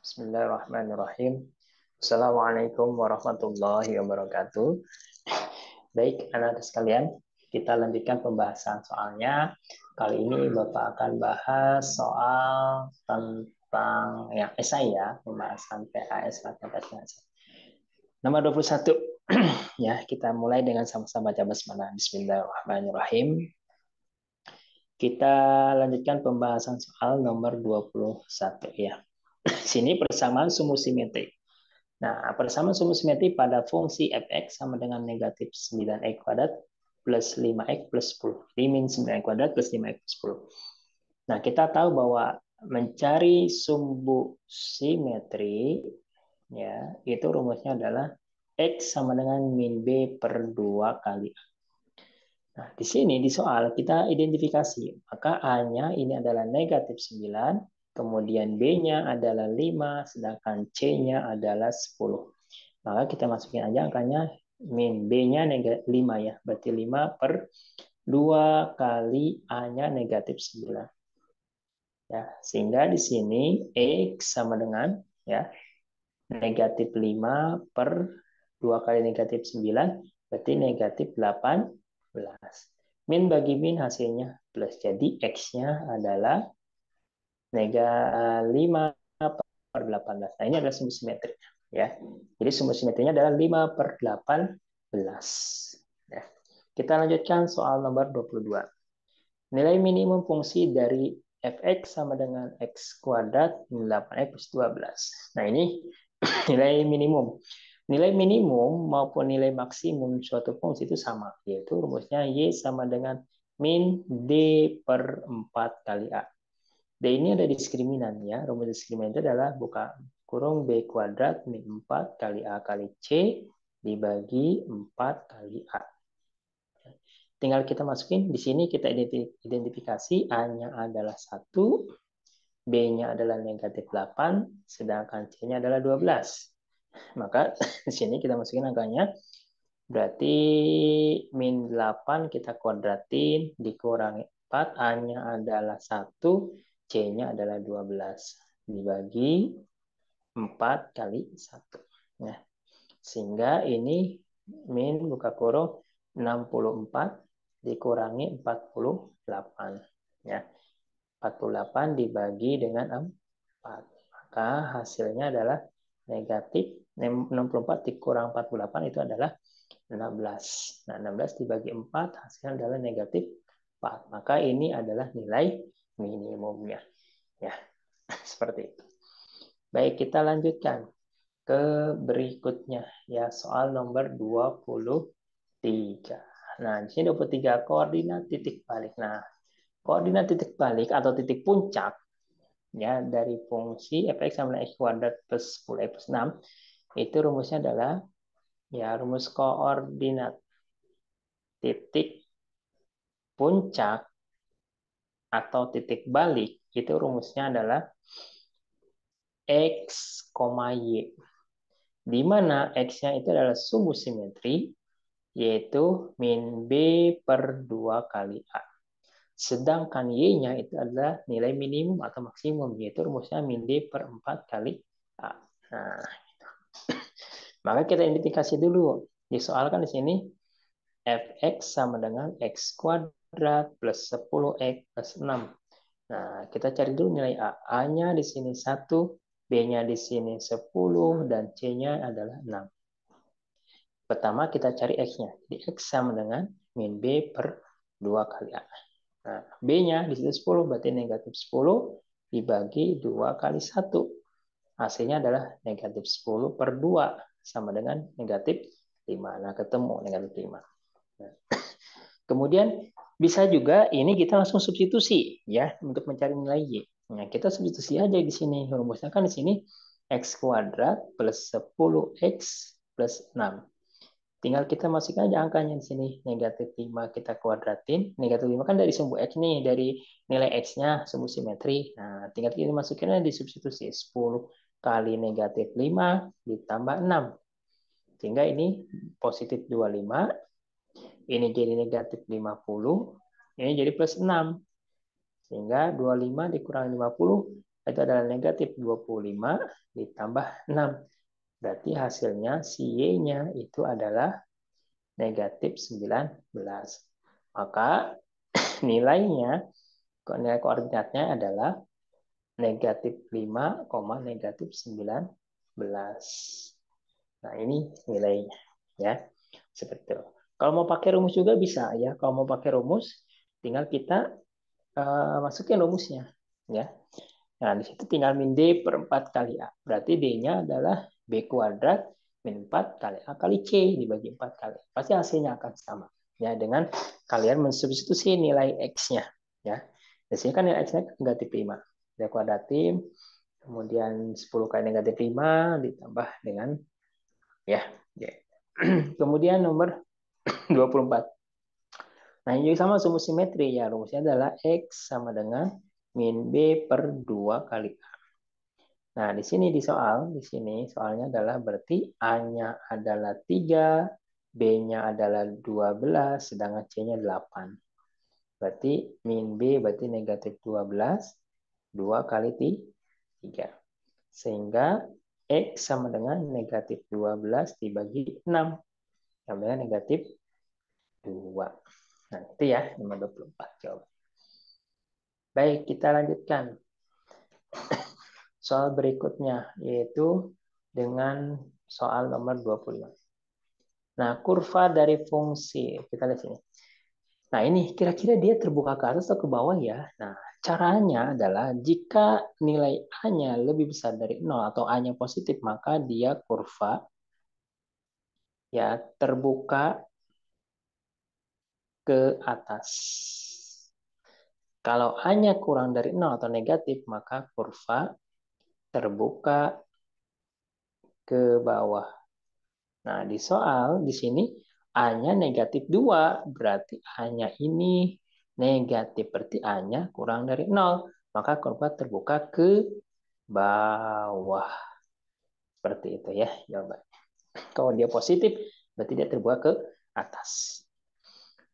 Bismillahirrahmanirrahim. Assalamualaikum warahmatullahi wabarakatuh. Baik, anak-anak sekalian, kita lanjutkan pembahasan soalnya. Kali ini Bapak akan bahas soal tentang yang esai ya, pembahasan PAS matematika. Nomor 21. Ya, kita mulai dengan sama-sama baca basmalah. Bismillahirrahmanirrahim. Kita lanjutkan pembahasan soal nomor 21 ya. Sini persamaan sumbu simetri. Nah, persamaan sumbu simetri pada fungsi fx sama dengan negatif 9x kuadrat plus 5x plus 10. Jadi min 9x kuadrat plus 5x plus 10. Nah, kita tahu bahwa mencari sumbu simetri ya, itu rumusnya adalah x sama dengan min b per 2 kali a. Nah, di sini di soal kita identifikasi, maka A-nya ini adalah negatif 9, kemudian B-nya adalah 5, sedangkan C-nya adalah 10. Maka kita masukin aja angkanya min B-nya 5 ya, berarti 5 per 2 kali A-nya negatif 9. Ya, sehingga di sini X sama dengan ya negatif 5 per 2 kali negatif 9, berarti negatif 18. Min bagi min hasilnya plus. Jadi X-nya adalah 5 per 18. Nah, ini adalah sumbu simetri. Ya. Jadi sumbu simetrinya adalah 5 per 18. Ya. Kita lanjutkan soal nomor 22. Nilai minimum fungsi dari fx sama dengan x kuadrat min 8x plus 12. Nah, ini nilai minimum. Nilai minimum maupun nilai maksimum suatu fungsi itu sama, yaitu rumusnya Y sama dengan min D per 4 kali A. D ini ada diskriminan ya, rumus diskriminan itu adalah buka kurung B kuadrat min 4 kali A kali C dibagi 4 kali A. Tinggal kita masukin, di sini kita identifikasi A-nya adalah 1, B-nya adalah negatif 8, sedangkan C-nya adalah 12. Maka di sini kita masukin angkanya. Berarti min 8 kita kuadratin dikurangi 4, A-nya adalah 1, C-nya adalah 12. Dibagi 4 kali 1. Nah, sehingga ini min buka kurung 64 dikurangi 48. Ya. 48 dibagi dengan 4. Maka hasilnya adalah negatif 64 dikurang 48 itu adalah 16. Nah, 16 dibagi 4 hasilnya adalah negatif 4. Maka ini adalah nilai minimumnya. Ya, seperti itu. Baik, kita lanjutkan ke berikutnya. Ya, soal nomor 23. Nah, di sini 23 koordinat titik balik. Nah, koordinat titik balik atau titik puncak ya dari fungsi fx sama dengan x kuadrat plus 10x plus 6 itu rumusnya adalah ya rumus koordinat titik puncak atau titik balik itu rumusnya adalah x, y, di mana x-nya itu adalah sumbu simetri yaitu min b per 2 kali a. Sedangkan y-nya itu adalah nilai minimum atau maksimum yaitu rumusnya min d per 4 kali a. Nah, maka kita identifikasi dulu. Disoalkan di sini fx sama dengan x kuadrat plus 10x plus 6. Nah, kita cari dulu nilai A. A-nya di sini 1, B-nya di sini 10, dan C-nya adalah 6. Pertama kita cari X-nya. Jadi X sama dengan min B per 2 kali A. Nah, B-nya di sini 10, berarti negatif 10 dibagi 2 kali 1. Hasilnya adalah negatif 10 per 2 sama dengan negatif 5. Nah, ketemu negatif 5. Nah, kemudian bisa juga ini kita langsung substitusi ya untuk mencari nilai y. Nah, kita substitusi aja di sini. Rumusnya kan di sini x kuadrat plus 10x plus 6. Tinggal kita masukkan aja angkanya di sini. Negatif 5 kita kuadratin. Negatif 5 kan dari sumbu x nih, dari nilai x-nya sumbu simetri. Nah, tinggal kita masukin aja di substitusi 10 kali negatif 5 ditambah 6. Sehingga ini positif 25. Ini jadi negatif 50, ini jadi plus 6. Sehingga 25 dikurangi 50 itu adalah negatif 25 ditambah 6. Berarti hasilnya si Y-nya itu adalah negatif 19. Maka nilainya, nilai koordinatnya adalah negatif 5, negatif 19. Nah, ini nilainya. Ya, seperti itu. Kalau mau pakai rumus juga bisa ya. Kalau mau pakai rumus, tinggal kita masukin rumusnya. Ya. Nah, di situ tinggal min D per 4 kali A. Berarti D-nya adalah B kuadrat min 4 kali A kali C dibagi 4 kali. Pasti hasilnya akan sama. Ya, dengan kalian mensubstitusi nilai X-nya. Ya. Di sini kan nilai X-nya negatif 5. D kuadratin, kemudian 10 kali negatif 5 ditambah dengan ya. Kemudian nomor 24. Nah, ini juga sama rumus simetri ya. Rumusnya adalah X sama dengan min B per 2 kali A. Nah, di sini soalnya adalah berarti A-nya adalah 3, B-nya adalah 12, sedangkan C-nya 8. Berarti min B berarti negatif 12, 2 kali 3. Sehingga X sama dengan negatif 12 dibagi 6. Sama dengan negatif 2. Nah, itu ya, nomor 24 jawaban. Baik, kita lanjutkan. Soal berikutnya, yaitu dengan soal nomor 25. Nah, kurva dari fungsi, kita lihat sini. Nah, ini kira-kira dia terbuka ke atas atau ke bawah ya? Nah, caranya adalah jika nilai A-nya lebih besar dari 0 atau A-nya positif, maka dia kurva ya terbuka ke atas. Kalau A-nya kurang dari 0 atau negatif, maka kurva terbuka ke bawah. Nah, di soal di sini A-nya negatif 2, berarti A-nya ini negatif, berarti A-nya kurang dari 0. Maka kurva terbuka ke bawah. Seperti itu ya jawabannya. Kalau dia positif, berarti dia terbuka ke atas.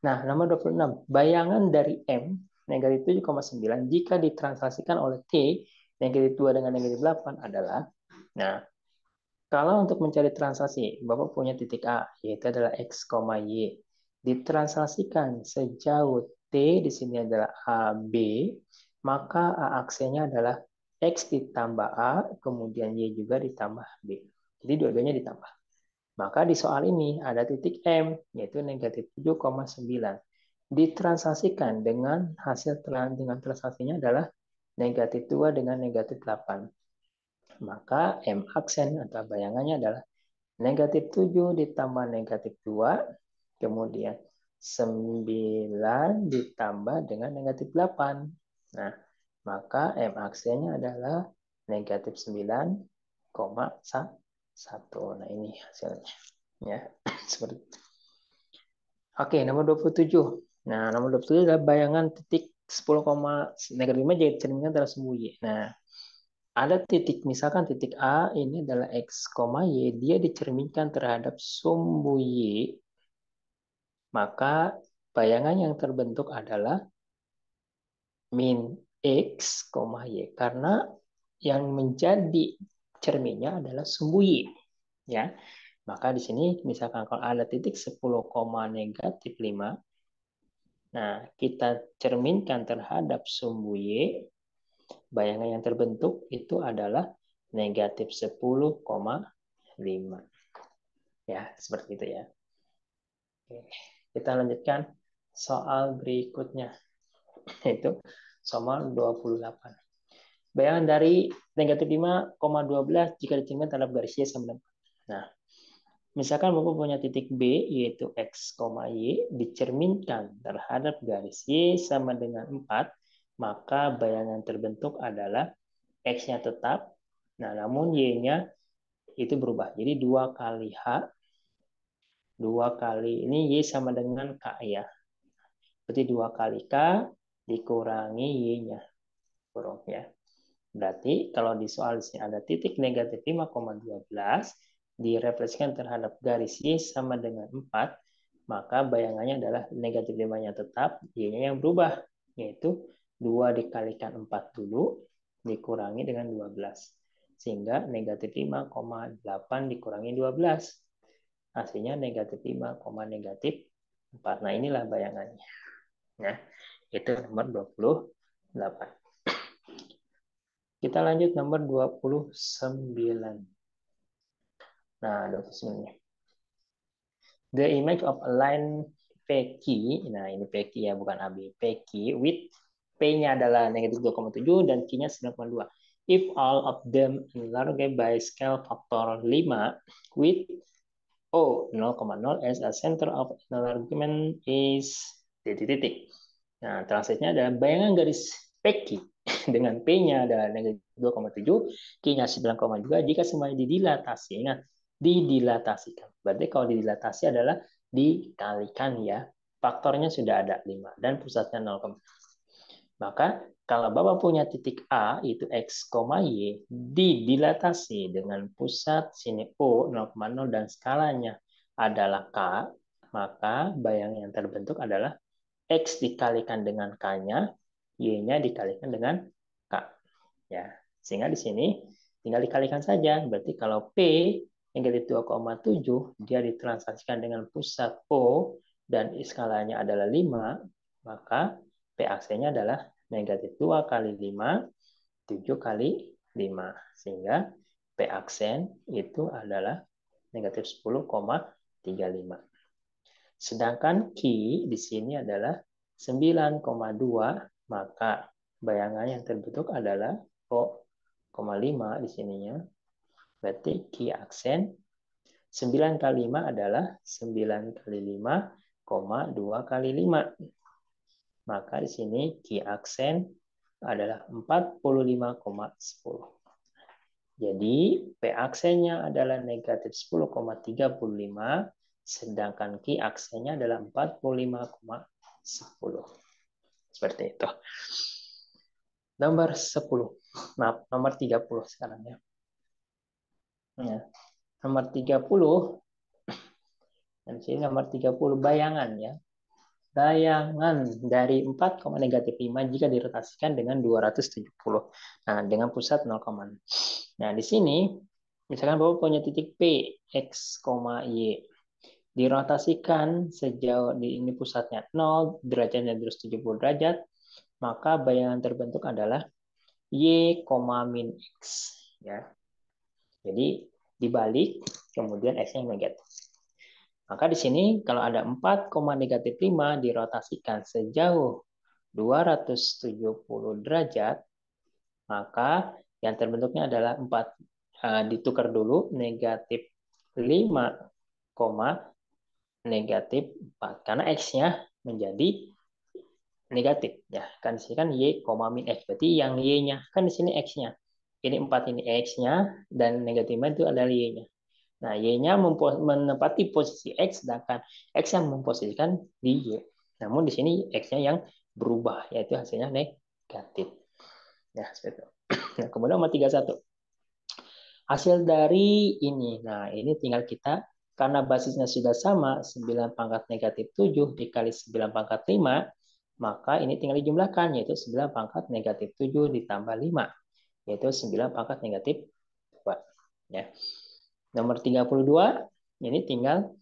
Nah, nomor 26. Bayangan dari M negatif 7,9 jika ditranslasikan oleh T negatif 2 dengan negatif 8 adalah, nah, kalau untuk mencari translasi, Bapak punya titik A, yaitu adalah X, Y. Ditranslasikan sejauh T, di sini adalah AB, maka A aksenya adalah X ditambah A, kemudian Y juga ditambah B. Jadi dua-duanya ditambah. Maka di soal ini ada titik M, yaitu negatif 7,9. Ditranslasikan dengan hasil dengan translasinya adalah negatif 2 dengan negatif 8. Maka M aksen atau bayangannya adalah negatif 7 ditambah negatif 2, kemudian 9 ditambah dengan negatif 8. Nah, maka M aksennya adalah negatif 9,1. Nah, ini hasilnya. Ya, seperti itu. Oke, nomor 27. Nah, nomor 27 adalah bayangan titik 10, negatif 5 jadi cerminkan antara sumbu Y. Nah, ada titik, misalkan titik A ini adalah X, Y, dia dicerminkan terhadap sumbu Y, maka bayangan yang terbentuk adalah min X, Y. Karena yang menjadi cerminnya adalah sumbu Y. Ya. Maka di sini misalkan kalau ada titik 10, negatif 5, nah kita cerminkan terhadap sumbu Y, bayangan yang terbentuk itu adalah negatif 10,5. Ya, seperti itu ya. Oke. Kita lanjutkan soal berikutnya, yaitu soal 28. Bayangan dari negatif 5,12 jika dicerminkan terhadap garis Y sama dengan 4. Nah, misalkan Bapak punya titik B, yaitu X, Y, dicerminkan terhadap garis Y sama dengan 4, maka bayangan terbentuk adalah X-nya tetap, nah namun Y-nya itu berubah. Jadi 2 kali H, 2 kali, ini Y sama dengan K ya. Berarti 2 kali K dikurangi Y-nya. Kurang ya. Berarti kalau di soal sini ada titik negatif 5,12 direfleksikan terhadap garis Y sama dengan 4, maka bayangannya adalah negatif 5-nya tetap, Y-nya yang berubah, yaitu 2 dikalikan 4 dulu, dikurangi dengan 12. Sehingga negatif 5,8 dikurangi 12. Hasilnya negatif 5, negatif 4. Nah, inilah bayangannya. Nah, itu nomor 28. Kita lanjut nomor 29. Nah, 29. The image of a line PQ, nah ini PQ ya, bukan AB. PQ with P-nya adalah negatif 2,7 dan Q-nya 9,2. If all of them enlarged by scale faktor 5 with O 0,0 as a center of enlargement is titik-titik. Nah, translate-nya adalah bayangan garis PQ dengan P-nya adalah negatif 2,7, Q-nya 9,2 jika semuanya didilatasi. Ingat, didilatasikan. Berarti kalau didilatasi adalah dikalikan ya. Faktornya sudah ada 5 dan pusatnya 0, maka kalau Bapak punya titik A itu X, Y didilatasi dengan pusat sini O 0,0 dan skalanya adalah K, maka bayang yang terbentuk adalah X dikalikan dengan K-nya, Y-nya dikalikan dengan K. Ya, sehingga di sini tinggal dikalikan saja. Berarti kalau P negatif 2,7 dia ditransaksikan dengan pusat O dan skalanya adalah 5, maka P aksennya adalah negatif 2 kali 5, 7 kali 5. Sehingga P aksen itu adalah negatif 10,35. Sedangkan Q di sini adalah 9,2, maka bayangan yang terbentuk adalah O,5 di sininya. Berarti Q aksen 9 kali 5 adalah 9 kali 5, 2 kali 5. Maka di sini Q aksen adalah 45,10. Jadi P aksennya adalah negatif 10,35, sedangkan Q aksennya adalah 45,10. Seperti itu. Nomor 10. Maaf, nomor 30 sekarang ya. Nomor 30. Dan sini nomor 30 bayangan ya. Bayangan dari 4, negatif 5 jika dirotasikan dengan 270. Nah, dengan pusat 0, nah, di sini misalkan Bapak punya titik P, X, Y. Dirotasikan sejauh ini pusatnya 0, derajatnya 270 derajat, maka bayangan terbentuk adalah Y, min X. Ya. Jadi dibalik, kemudian X-nya negatif. Maka di sini kalau ada 4, negatif 5 dirotasikan sejauh 270 derajat, maka yang terbentuknya adalah 4. Ditukar dulu negatif 5, negatif 4. Karena X-nya menjadi negatif. Ya, kan di sini kan Y, min X. Berarti yang Y-nya, kan di sini X-nya. Ini 4 ini X-nya, dan negatifnya itu adalah Y-nya. Nah, Y-nya menempati posisi X, sedangkan X yang memposisikan di Y. Namun di sini X-nya yang berubah, yaitu hasilnya negatif. Ya, seperti itu. Nah, kemudian nomor 31. Hasil dari ini. Nah, ini tinggal kita, karena basisnya sudah sama, 9 pangkat negatif 7 dikali 9 pangkat 5, maka ini tinggal dijumlahkan, yaitu 9 pangkat negatif 7 ditambah 5, yaitu 9 pangkat negatif 2. Ya. Nomor 32, ini tinggal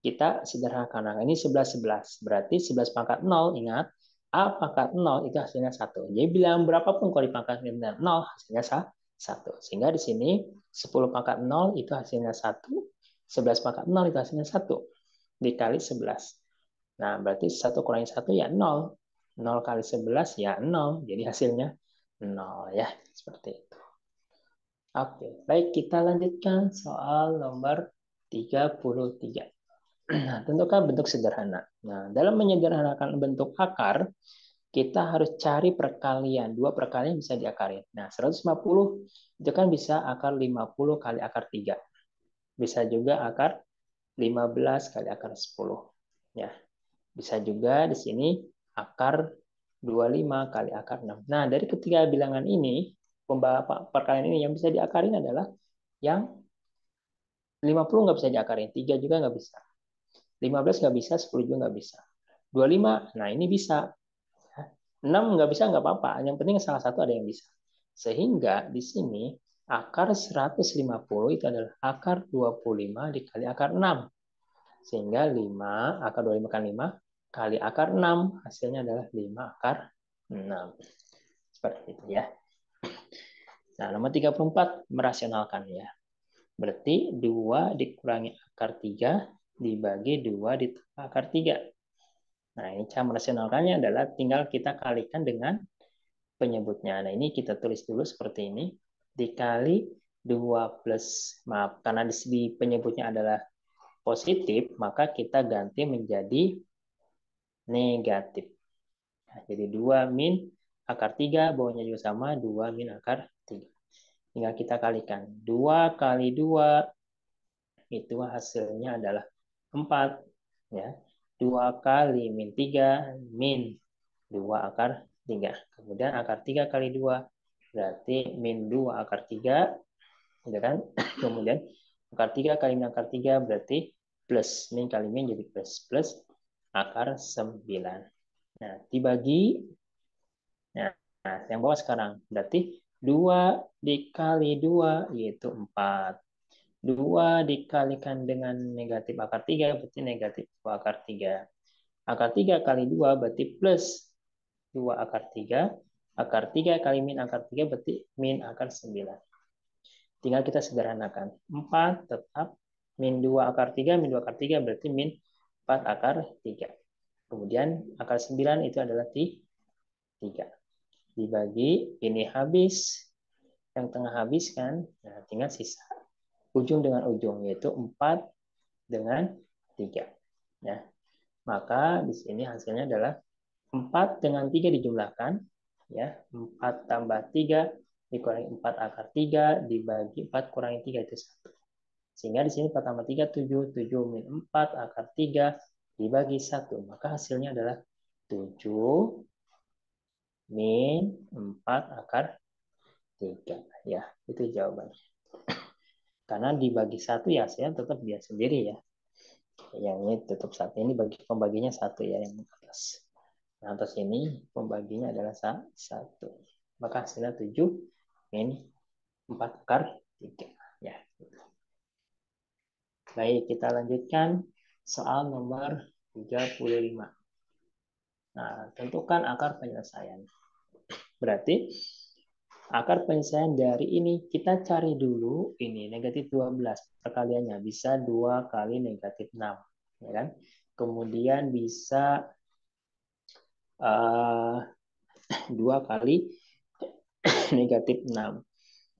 kita sederhanakan. Nah, ini 11. Berarti 11 pangkat 0, ingat, A pangkat 0 itu hasilnya 1. Jadi bilang berapapun kalau dipangkat dengan 0, hasilnya 1. Sehingga di sini 10 pangkat 0 itu hasilnya 1. 11 pangkat 0 itu hasilnya 1. Dikali 11. Nah, berarti 1 kurangi 1 ya 0. 0 kali 11 ya 0. Jadi hasilnya 0 ya. Seperti itu. Oke, baik, kita lanjutkan soal nomor 33. Nah, tentukan bentuk sederhana. Nah, dalam menyederhanakan bentuk akar, kita harus cari perkalian. 2 perkalian bisa diakari. Nah, 150 itu kan bisa akar 50 kali akar 3. Bisa juga akar 15 kali akar 10. Ya. Bisa juga di sini akar 25 kali akar 6. Nah, dari ketiga bilangan ini, perkalian ini yang bisa diakarin adalah yang 50 nggak bisa diakarin, 3 juga nggak bisa. 15 nggak bisa, 10 juga nggak bisa. 25, nah ini bisa. 6 nggak bisa, nggak apa-apa. Yang penting salah satu ada yang bisa. Sehingga di sini akar 150 itu adalah akar 25 dikali akar 6. Sehingga 5, akar 25 kali 5, kali akar 6. Hasilnya adalah 5 akar 6. Seperti itu ya. Nah, nomor 34, merasionalkan ya. Berarti 2 dikurangi akar 3 dibagi 2 ditambah akar 3. Nah, ini cara merasionalkannya adalah tinggal kita kalikan dengan penyebutnya. Nah, ini kita tulis dulu seperti ini. Dikali 2 plus, maaf, karena di penyebutnya adalah positif, maka kita ganti menjadi negatif. Nah, jadi 2 min akar 3, bawahnya juga sama, 2 min akar 3. Tinggal kita kalikan. 2 kali 2, itu hasilnya adalah 4. Ya. 2 kali min 3, min 2 akar 3. Kemudian akar 3 kali 2, berarti min 2 akar 3. Ya kan? Kemudian akar 3 kali min akar 3, berarti plus. Min kali min jadi plus. Plus akar 9. Nah, dibagi. Nah, yang bawah sekarang. Berarti 2 dikali 2, yaitu 4. 2 dikalikan dengan negatif akar 3, berarti negatif 2 akar 3. Akar 3 kali 2, berarti plus 2 akar 3. Akar 3 kali min akar 3, berarti min akar 9. Tinggal kita sederhanakan. 4 tetap min 2 akar 3, min 2 akar 3, berarti min 4 akar 3. Kemudian akar 9 itu adalah 3. Dibagi, ini habis. Yang tengah habis kan, nah tinggal sisa. Ujung dengan ujung, yaitu 4 dengan 3. Ya. Maka di sini hasilnya adalah 4 dengan 3 dijumlahkan. Ya, 4 tambah 3 dikurangi 4 akar 3 dibagi 4 kurangi 3 itu 1. Sehingga di sini 4 tambah 3, 7. 7 min 4 akar 3 dibagi 1. Maka hasilnya adalah 7 min 4 akar 3. Ya, itu jawabannya. Karena dibagi 1 ya hasilnya tetap dia sendiri ya. Yang ini tetap 1. Ini bagi pembaginya 1 ya yang atas. Nah, atas ini pembaginya adalah 1. Maka hasilnya 7 min 4 akar 3. Ya. Baik, kita lanjutkan soal nomor 35. Nah, tentukan akar penyelesaian. Berarti akar penyelesaian dari ini kita cari dulu ini negatif 12 perkaliannya bisa 2 kali negatif 6, ya kan? Kemudian bisa 2 kali negatif 6.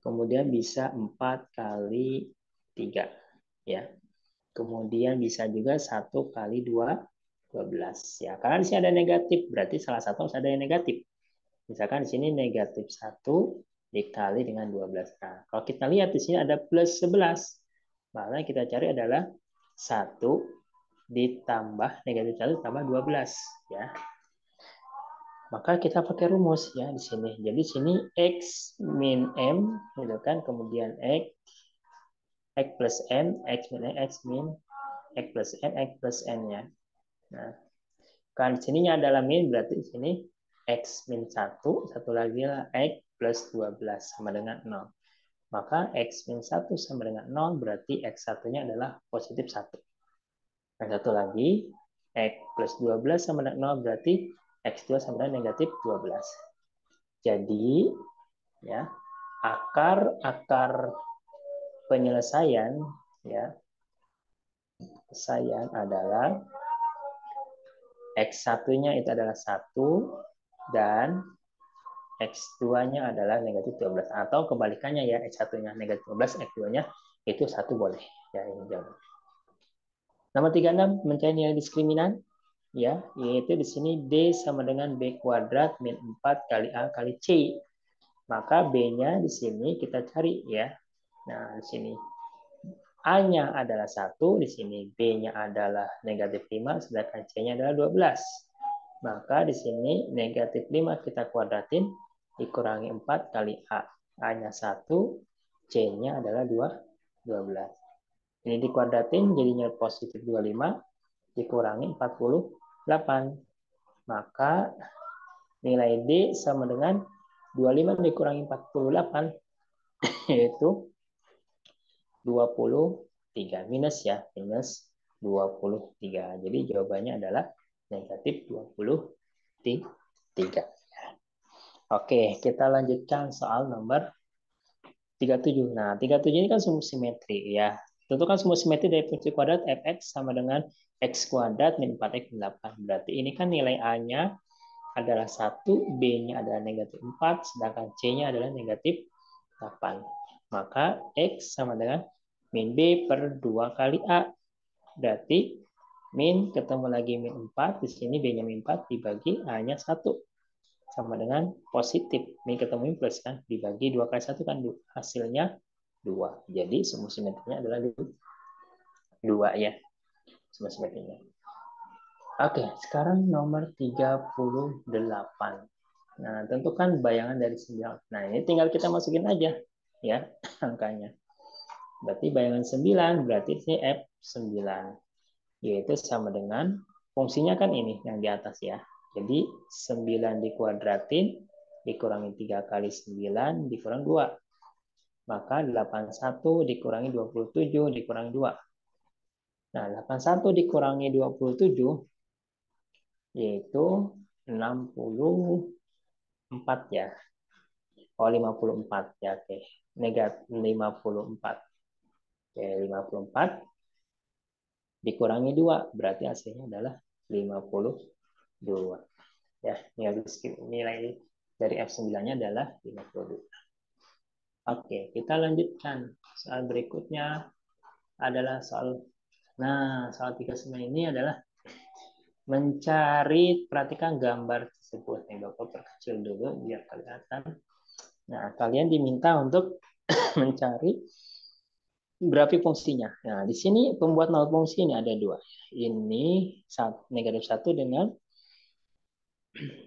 Kemudian bisa 4 kali 3, ya. Kemudian bisa juga 1 kali 2, 12. Ya, karena di sini ada negatif, berarti salah satu harus ada yang negatif. Misalkan di sini negatif 1 dikali dengan 12. Nah, kalau kita lihat di sini ada plus 11. Maka yang kita cari adalah 1 ditambah negatif 1 tambah 12. Ya. Maka kita pakai rumus ya di sini. Jadi di sini X min M, gitu kan. Kemudian X plus N, X min N, X min X plus N, X plus N ya. Nah, kan di sininya adalah min, berarti di sini X min 1, satu lagi lah X plus 12 sama dengan 0. Maka X min 1 sama dengan 0, berarti X satunya adalah positif 1. Dan satu lagi, X plus 12 sama dengan 0, berarti X2 sama dengan negatif 12. Jadi, ya, akar penyelesaian ya, adalah X1-nya itu adalah 1 dan X2-nya adalah negatif 12. Atau kebalikannya ya, X1-nya negatif 12, X2-nya itu 1 boleh. Ya, ini jawabannya. Nomor 36, mencari nilai diskriminan. Ya, yaitu di sini D sama dengan B kuadrat min 4 kali A kali C. Maka B-nya di sini kita cari ya. Nah, di sini A-nya adalah 1, di sini B-nya adalah negatif 5, sedangkan C-nya adalah 12. Maka di sini negatif 5 kita kuadratin, dikurangi 4 kali A. A-nya 1, C-nya adalah 12. Ini dikuadratin jadinya positif 25, dikurangi 48. Maka nilai D sama dengan 25 dikurangi 48 yaitu 23 minus ya, minus 23. Jadi jawabannya adalah negatif 23. Oke, kita lanjutkan soal nomor 37. Nah, 37 ini kan sumbu simetri ya. Tentukan sumbu simetri dari fungsi kuadrat fx sama dengan x kuadrat min 4x min 8. Berarti ini kan nilai A-nya adalah 1, B-nya adalah negatif 4, sedangkan C-nya adalah negatif 8. Maka X sama dengan min B per 2 kali A. Berarti min ketemu lagi min 4, di sini B-nya min 4 dibagi A-nya 1. Sama dengan positif. Min ketemu min plus kan, dibagi 2 kali 1 kan hasilnya 2. Jadi sumbu simetrinya adalah 2 ya. Sumbu simetrinya. Oke, sekarang nomor 38. Nah, tentukan bayangan dari 9. Nah, ini tinggal kita masukin aja ya angkanya. Berarti bayangan 9 berarti ini F9. Yaitu sama dengan fungsinya kan ini yang di atas ya. Jadi 9 dikuadratin dikurangi 3 kali 9 dikurang 2. Maka 81 dikurangi 27 dikurangi 2. Nah, 81 dikurangi 27 yaitu 64 ya. Oh, 54 ya, oke. Negatif 54. Oke, 54 dikurangi 2 berarti hasilnya adalah 52. Ya, nilai dari F9-nya adalah 52. Oke, kita lanjutkan. Soal berikutnya adalah soal 39 ini adalah mencari, perhatikan gambar tersebut. Nih, Bapak perkecil dulu biar kelihatan. Nah, kalian diminta untuk mencari grafik fungsinya. Nah, di sini pembuat nol fungsi ini ada 2. Ini negatif 1 dengan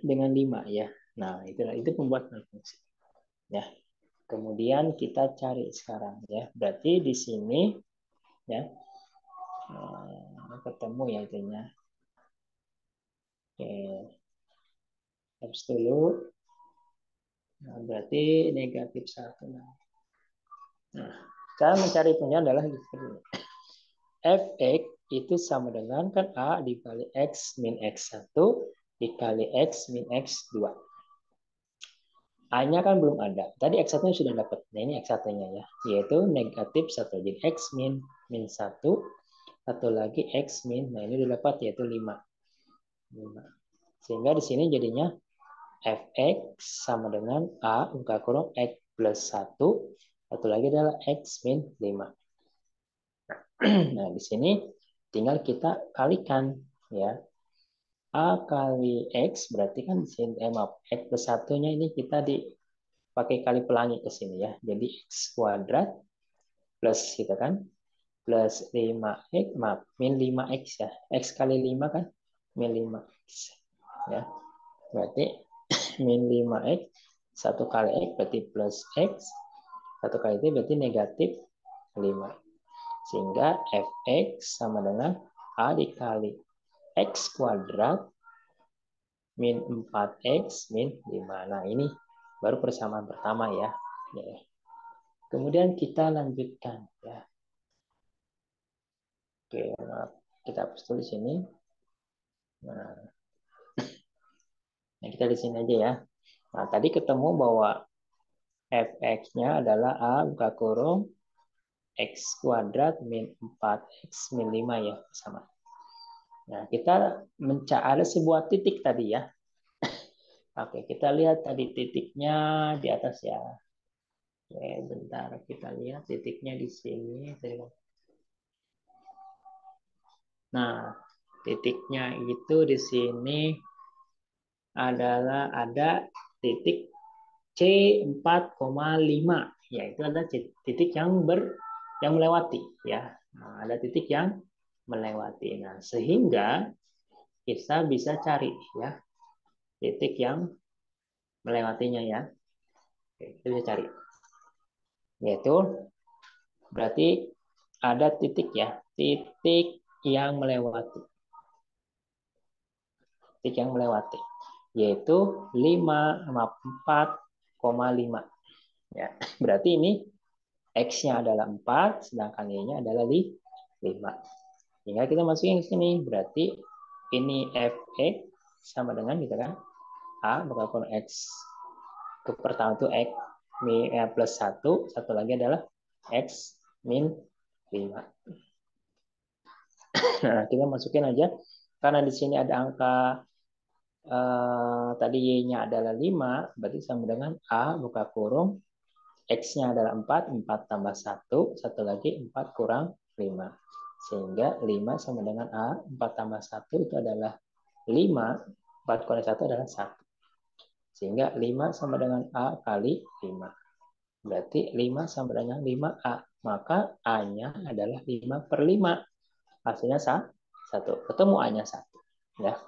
5 ya. Nah, itu pembuat nol fungsi. Ya. Kemudian kita cari sekarang ya. Berarti di sini ya ketemu ya itunya. Oke. Hapus dulu. Nah, berarti negatif 1. Nah, cara mencari punya adalah fx itu sama dengan kan A dikali X min X1 dikali X min X2. A-nya kan belum ada. Tadi X1-nya sudah dapat. Nah, ini X1-nya ya. Yaitu negatif 1. Jadi X min 1. Satu lagi X min. Nah, ini sudah dapat yaitu 5. Sehingga di sini jadinya fx sama dengan A buka kurung X plus 1. Satu lagi adalah X min 5. Nah, di sini tinggal kita kalikan ya. A kali X berarti kan di sini X plus 1-nya ini kita dipakai kali pelangi ke sini ya. Jadi X kuadrat plus gitu kan. Plus 5X, maaf, min 5X ya. X kali 5 kan min 5X. Ya. Berarti min 5X 1 kali X berarti plus X. 1 kali itu berarti negatif 5. Sehingga fx sama dengan A dikali X kuadrat min 4X min 5. Nah, ini baru persamaan pertama ya. Kemudian kita lanjutkan ya. Oke, kita hapus dulu di sini. Nah, kita di sini aja ya. Nah, tadi ketemu bahwa fx-nya adalah A buka kurung X kuadrat min 4X min 5 ya, sama. Nah, kita ada sebuah titik tadi ya. Oke, kita lihat tadi titiknya di atas ya. Oke, bentar kita lihat titiknya di sini. Nah, titiknya itu di sini adalah ada titik C4,5. Ya, itu ada titik yang melewati ya. Nah, ada titik yang melewati. Nah, sehingga kita bisa cari ya titik yang melewatinya ya. Oke, kita bisa cari. Yaitu berarti ada titik ya, titik yang melewati. Titik yang melewati yaitu 4 Ya. Berarti ini X-nya adalah 4, sedangkan Y-nya adalah 5. Sehingga kita masukin ke sini. Berarti ini Fx sama dengan gitu kan. A berkali X. Ke pertama itu X plus 1. Satu lagi adalah X min 5. Nah, kita masukin aja. Karena di sini ada angka tadi Y-nya adalah 5. Berarti sama dengan A buka kurung. X-nya adalah 4. 4 tambah 1. Satu lagi 4 kurang 5. Sehingga 5 sama dengan A. 4 tambah 1 itu adalah 5. 4 kurang 1 adalah 1. Sehingga 5 sama dengan A kali 5. Berarti 5 sama dengan 5A. Maka A-nya adalah 5 per 5. Hasilnya 1. Ketemu A-nya 1. Ya.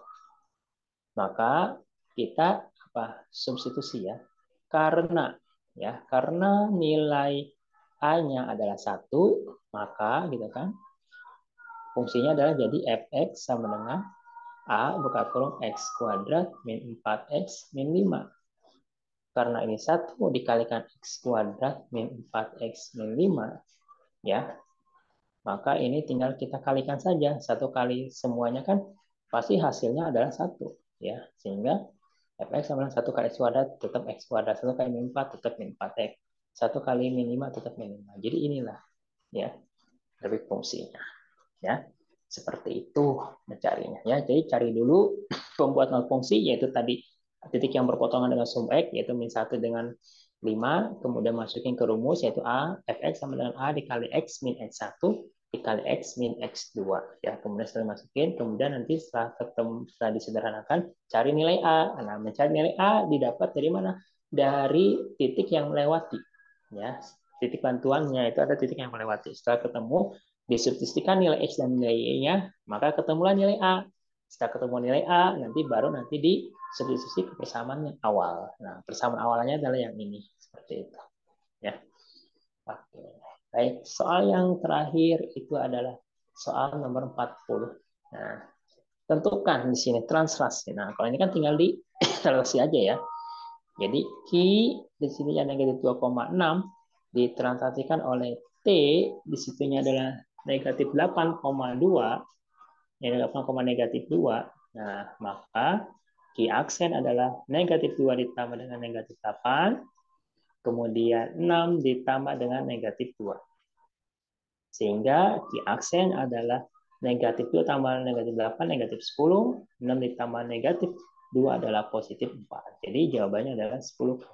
Maka kita substitusi ya. Karena nilai A-nya adalah 1, maka gitu kan, fungsinya adalah jadi fx sama dengan A buka kurung X kuadrat min 4X min 5. Karena ini 1 dikalikan X kuadrat min 4X min 5, ya, maka ini tinggal kita kalikan saja. 1 kali semuanya kan pasti hasilnya adalah 1. Ya, sehingga fx sama dengan 1 kali X kuadrat tetap X kuadrat. 1 kali min 4 tetap min 4X. 1 kali min 5 tetap min 5. Jadi inilah ya dari fungsinya. Ya, seperti itu mencarinya. Ya, jadi cari dulu pembuatan fungsi, yaitu tadi titik yang berpotongan dengan sum X, yaitu min 1 dengan 5, kemudian masukin ke rumus, yaitu A, fx sama dengan A dikali X min X1 dikali X min X2. Ya, kemudian setelah masukin, kemudian nanti setelah disederhanakan, cari nilai A. Nah, mencari nilai A didapat dari mana? Dari titik yang melewati. Ya, titik bantuannya itu ada titik yang melewati. Setelah ketemu, disubstitusikan nilai X dan nilai Y-nya, maka ketemulah nilai A. Setelah ketemu nilai A, baru disubstitusi ke persamaan yang awal. Nah, persamaan awalnya adalah yang ini. Seperti itu. Ya. Oke. Baik, soal yang terakhir itu adalah soal nomor 40. Nah, tentukan di sini translasi. Nah, kalau ini kan tinggal di translasi aja ya. Jadi Q di sini yang negatif 2,6 ditranslasikan oleh T di situnya adalah negatif 8,2, negatif 2. Nah, maka Q aksen adalah negatif 2 ditambah dengan negatif 8, kemudian 6 ditambah dengan negatif 2. Sehingga Q aksen adalah negatif 2 tambah negatif 8, negatif 10, 6 ditambah negatif 2 adalah positif 4. Jadi jawabannya adalah 10,4.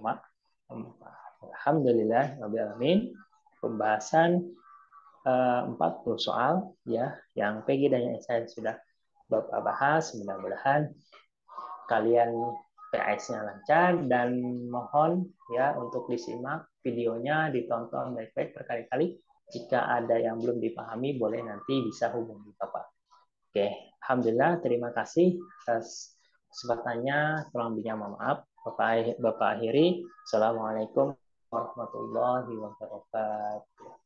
Alhamdulillah, Alamin. Pembahasan 40 soal ya, yang PG dan yang saya sudah Bapak bahas. Mudah-mudahan kalian PAS-nya lancar, dan mohon ya untuk disimak videonya, ditonton baik-baik berkali-kali. Jika ada yang belum dipahami, boleh nanti bisa hubungi Bapak. Oke, Alhamdulillah, terima kasih atas kesempatannya. Kurang lebihnya mohon maaf. Bapak akhiri. Assalamualaikum warahmatullahi wabarakatuh.